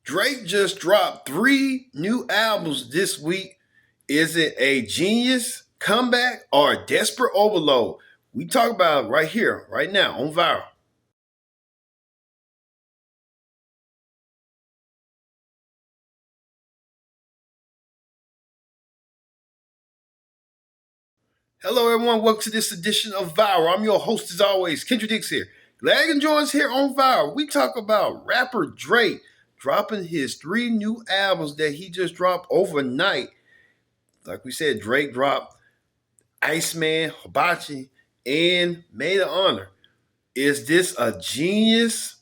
Drake just dropped 3 new albums this week. Is it a genius comeback or a desperate overload? We talk about it right here, right now on Viral. Hello, everyone. Welcome to this edition of Viral. I'm your host, as always, Kendrick here. Glad you can join us here on Viral. We talk about rapper Drake dropping his 3 new albums that he just dropped overnight. Like we said, Drake dropped Iceman, Hibachi, and Maid of Honor. Is this a genius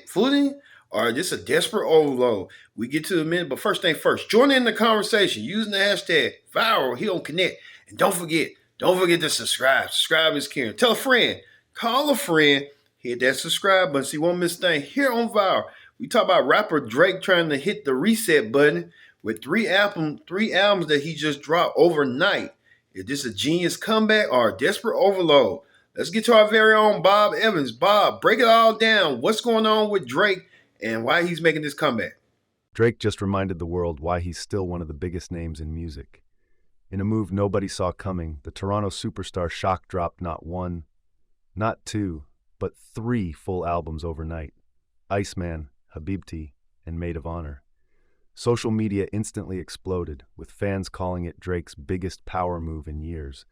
footing or just a desperate overload? We get to a minute, but first thing first, join in the conversation using the hashtag viral here on Connect. And don't forget to subscribe. Subscribe is caring. Tell a friend, call a friend, hit that subscribe button so you won't miss a thing here on Viral. We talk about rapper Drake trying to hit the reset button with three albums that he just dropped overnight. Is this a genius comeback or a desperate overload? Let's get to our very own Bob Evans. Bob, break it all down. What's going on with Drake and why he's making this comeback? Drake just reminded the world why he's still one of the biggest names in music. In a move nobody saw coming, the Toronto superstar SHOCKS dropped not one, not two, but 3 full albums overnight: Iceman, Habibti, and Maid of Honor. Social media instantly exploded, with fans calling it Drake's biggest power move in years,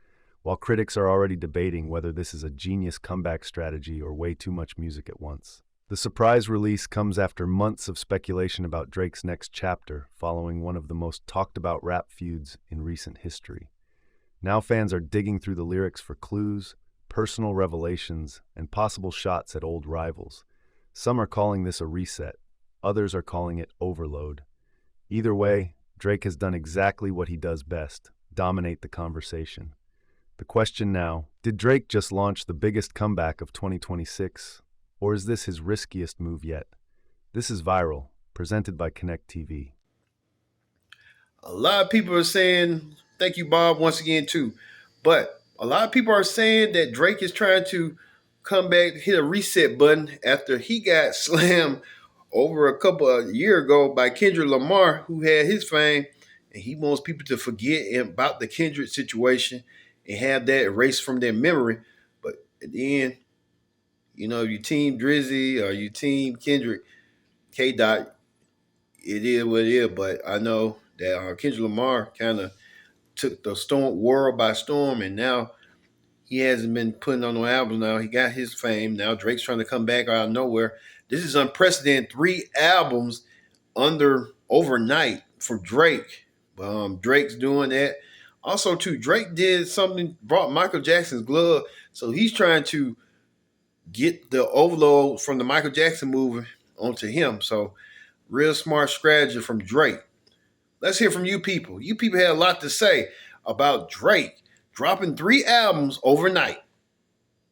while critics are already debating whether this is a genius comeback strategy or way too much music at once. The surprise release comes after months of speculation about Drake's next chapter, following one of the most talked-about rap feuds in recent history. Now fans are digging through the lyrics for clues, personal revelations, and possible shots at old rivals. Some are calling this a reset, others are calling it overload. Either way, Drake has done exactly what he does best: dominate the conversation. The question now, did Drake just launch the biggest comeback of 2026? Or is this his riskiest move yet? This is Viral, presented by Connect TV. A lot of people are saying, thank you, Bob, once again, too. But a lot of people are saying that Drake is trying to come back, hit a reset button after he got slammed over a couple of years ago by Kendrick Lamar, who had his fame, and he wants people to forget about the Kendrick situation and have that erased from their memory. But at the end, you team Drizzy or you team Kendrick, K. Dot, it is what it is. But I know that Kendrick Lamar kind of took the world by storm, and now he hasn't been putting on no albums. Now he got his fame. Now Drake's trying to come back out of nowhere. This is unprecedented. 3 albums overnight from Drake. Drake's doing that. Also, too, Drake did something, brought Michael Jackson's glove. So he's trying to get the overload from the Michael Jackson movie onto him. So real smart strategy from Drake. Let's hear from you people. You people had a lot to say about Drake dropping 3 albums overnight.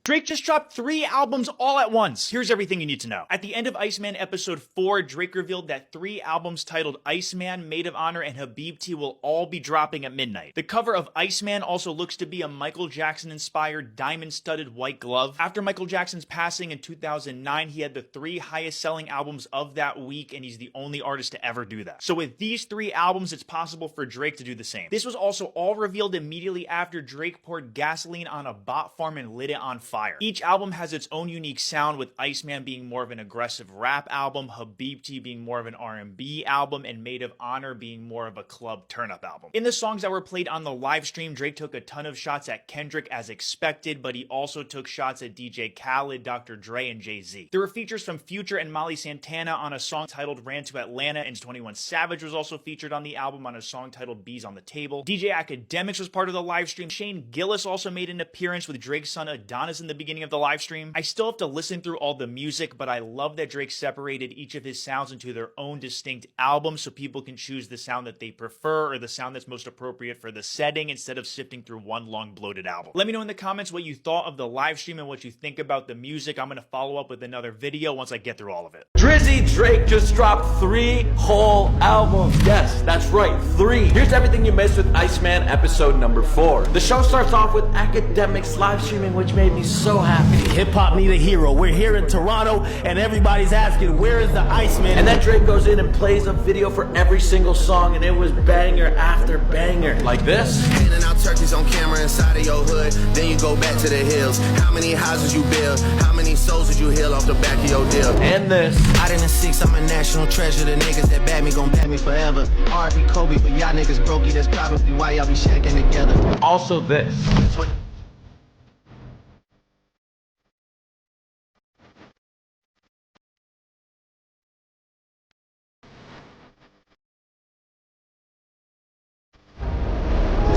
Drake just dropped 3 albums all at once. Here's everything you need to know. At the end of Iceman episode 4, Drake revealed that 3 albums titled Iceman, Maid of Honor, and Habibti will all be dropping at midnight. The cover of Iceman also looks to be a Michael Jackson-inspired diamond-studded white glove. After Michael Jackson's passing in 2009, he had the 3 highest-selling albums of that week, and he's the only artist to ever do that. So with these 3 albums, it's possible for Drake to do the same. This was also all revealed immediately after Drake poured gasoline on a bot farm and lit it on fire. Each album has its own unique sound, with Iceman being more of an aggressive rap album, Habibti being more of an R&B album, and Maid of Honor being more of a club turn-up album. In the songs that were played on the live stream, Drake took a ton of shots at Kendrick as expected, but he also took shots at DJ Khaled, Dr. Dre, and Jay-Z. There were features from Future and Molly Santana on a song titled Ran to Atlanta, and 21 Savage was also featured on the album on a song titled Bees on the Table. DJ Academics was part of the live stream. Shane Gillis also made an appearance with Drake's son Adonis in the beginning of the live stream. I still have to listen through all the music, but I love that Drake separated each of his sounds into their own distinct albums so people can choose the sound that they prefer or the sound that's most appropriate for the setting instead of sifting through one long bloated album. Let me know in the comments what you thought of the live stream and what you think about the music. I'm going to follow up with another video once I get through all of it. Drizzy Drake just dropped 3 whole albums. Yes, that's right, 3. Here's everything you missed with Iceman episode number 4. The show starts off with Academics live streaming, which made me so happy. Hip-hop need a hero. We're here in Toronto, and everybody's asking, where is the Iceman? And then Drake goes in and plays a video for every single song, and it was banger after banger. Like this. Handing out turkeys on camera inside of your hood. Then you go back to the hills. How many houses you build? How many souls did you heal off the back of your deal? And this. Out in the six, I'm a national treasure. The niggas that bad me gon' bad me forever. R.I.P. Kobe, but y'all niggas brokey. That's probably why y'all be shacking together. Also this.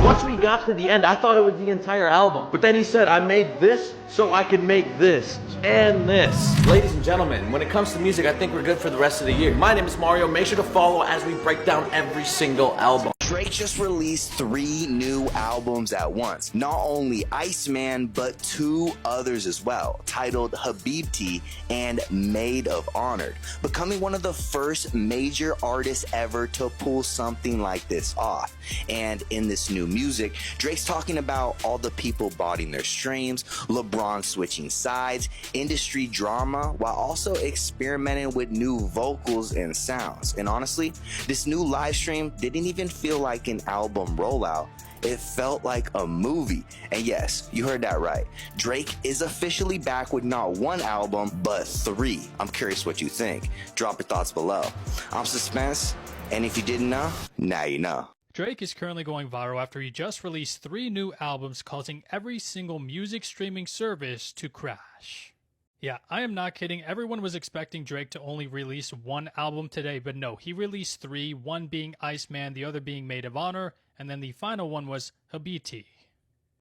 Once we got to the end, I thought it was the entire album. But then he said, I made this so I could make this and this. Ladies and gentlemen, when it comes to music, I think we're good for the rest of the year. My name is Mario. Make sure to follow as we break down every single album. Drake just released 3 new albums at once. Not only Iceman, but 2 others as well, titled Habibti and Maid of Honor, becoming one of the first major artists ever to pull something like this off. And in this new music, Drake's talking about all the people botting their streams, LeBron switching sides, industry drama, while also experimenting with new vocals and sounds. And honestly, this new live stream didn't even feel like an album rollout. It felt like a movie. And yes, you heard that right. Drake is officially back with not 1 album, but 3. I'm curious what you think. Drop your thoughts below. I'm Suspense, and if you didn't know, now you know. Drake is currently going viral after he just released 3 new albums, causing every single music streaming service to crash. Yeah, I am not kidding. Everyone was expecting Drake to only release 1 album today, but no, he released 3, one being Iceman, the other being Maid of Honor, and then the final one was Habibti.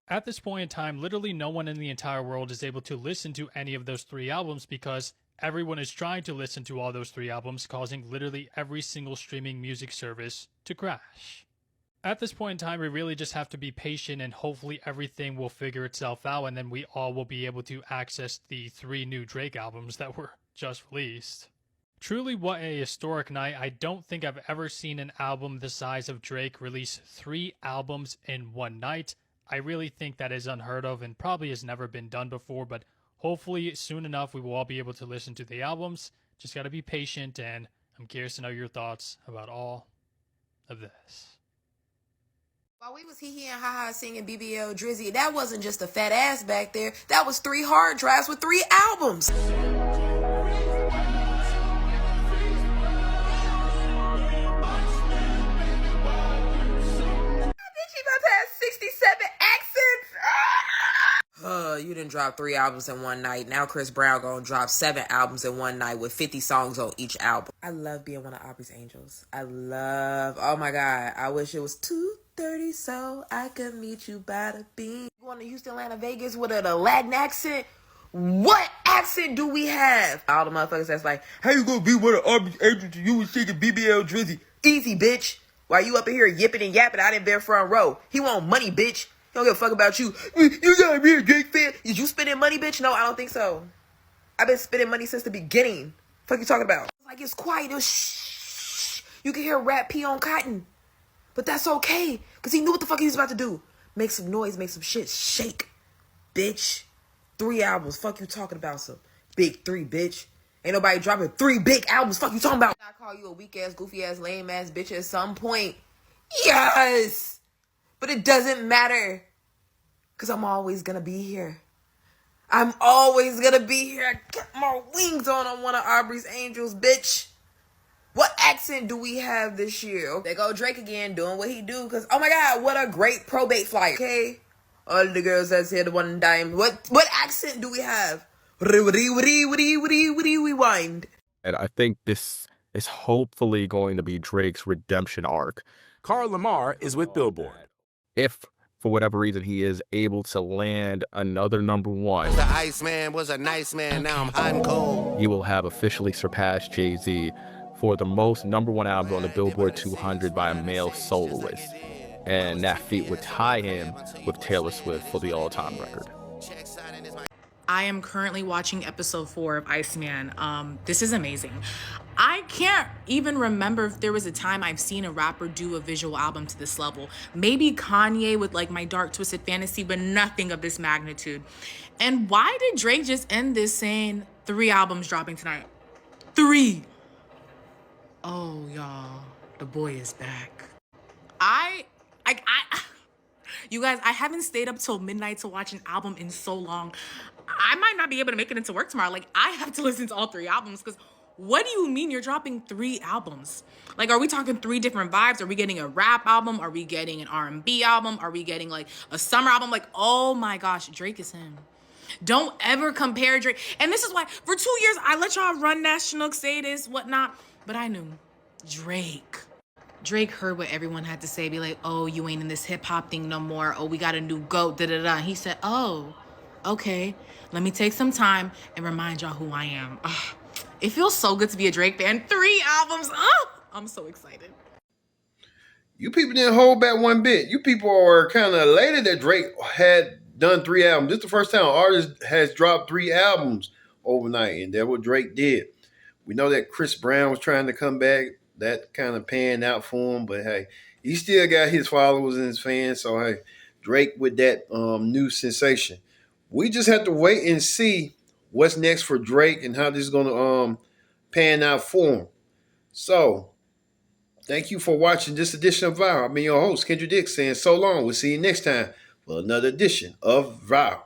At this point in time, literally no one in the entire world is able to listen to any of those 3 albums because everyone is trying to listen to all those 3 albums, causing literally every single streaming music service to crash. At this point in time, we really just have to be patient and hopefully everything will figure itself out and then we all will be able to access the 3 new Drake albums that were just released. Truly what a historic night. I don't think I've ever seen an album the size of Drake release 3 albums in one night. I really think that is unheard of and probably has never been done before, but hopefully soon enough we will all be able to listen to the albums. Just gotta be patient, and I'm curious to know your thoughts about all of this. While we was hee and ha singing BBL Drizzy, that wasn't just a fat ass back there. That was 3 hard drives with 3 albums. That bitch, she about to have 67 accents. You didn't drop 3 albums in one night. Now Chris Brown gonna drop 7 albums in one night with 50 songs on each album. I love being one of Aubrey's angels. Oh my God, I wish it was 2:30 so I could meet you by the beach. Going to Houston, Atlanta, Vegas with a Latin accent. What accent do we have? All the motherfuckers that's like, how you gonna be one of Aubrey's angels and you was singing BBL Drizzy? Easy, bitch. While you up in here yipping and yapping out in bare front row. He want money, bitch. He don't give a fuck about you. You gotta be a Drake fan. Is you spending money, bitch? No, I don't think so. I've been spending money since the beginning. Fuck you talking about? Like, it's quiet. It's shh. You can hear Rat pee on cotton. But that's okay, because he knew what the fuck he was about to do. Make some noise, make some shit shake, bitch. 3 albums, fuck you talking about some big 3, bitch. Ain't nobody dropping 3 big albums, fuck you talking about. I call you a weak-ass, goofy-ass, lame-ass bitch at some point. Yes! But it doesn't matter, because I'm always gonna be here. I'm always gonna be here. I got my wings on one of Aubrey's angels, bitch. What accent do we have this year? There go Drake again doing what he do, because, oh my God, what a great probate flyer. Okay? All the girls that's here the one time. What accent do we have? Rewind. And I think this is hopefully going to be Drake's redemption arc. Lamar is with Billboard. If, for whatever reason, he is able to land another #1. The Iceman was a nice man, now I'm hot and cold. He will have officially surpassed Jay-Z for the most #1 album on the Billboard 200 by a male soloist. And that feat would tie him with Taylor Swift for the all-time record. I am currently watching episode 4 of Iceman. This is amazing. I can't even remember if there was a time I've seen a rapper do a visual album to this level. Maybe Kanye with like My Dark Twisted Fantasy, but nothing of this magnitude. And why did Drake just end this saying 3 albums dropping tonight? 3. Oh, y'all, the boy is back. You guys, I haven't stayed up till midnight to watch an album in so long. I might not be able to make it into work tomorrow. Like, I have to listen to all 3 albums because what do you mean you're dropping 3 albums? Like, are we talking 3 different vibes? Are we getting a rap album? Are we getting an R&B album? Are we getting like a summer album? Like, oh my gosh, Drake is him. Don't ever compare Drake. And this is why for 2 years I let y'all run National say this, whatnot. But I knew Drake heard what everyone had to say, be like, oh, you ain't in this hip hop thing no more. Oh, we got a new GOAT, da-da-da. He said, oh, okay, let me take some time and remind y'all who I am. Ugh. It feels so good to be a Drake fan. 3 albums, I'm so excited. You people didn't hold back one bit. You people are kind of elated that Drake had done 3 albums. This is the first time an artist has dropped 3 albums overnight, and that's what Drake did. We know that Chris Brown was trying to come back. That kind of panned out for him, but hey, he still got his followers and his fans. So hey, Drake with that new sensation. We just have to wait and see what's next for Drake and how this is going to pan out for him. So thank you for watching this edition of Viral. I've been your host, Kendrick saying so long. We'll see you next time for another edition of Viral.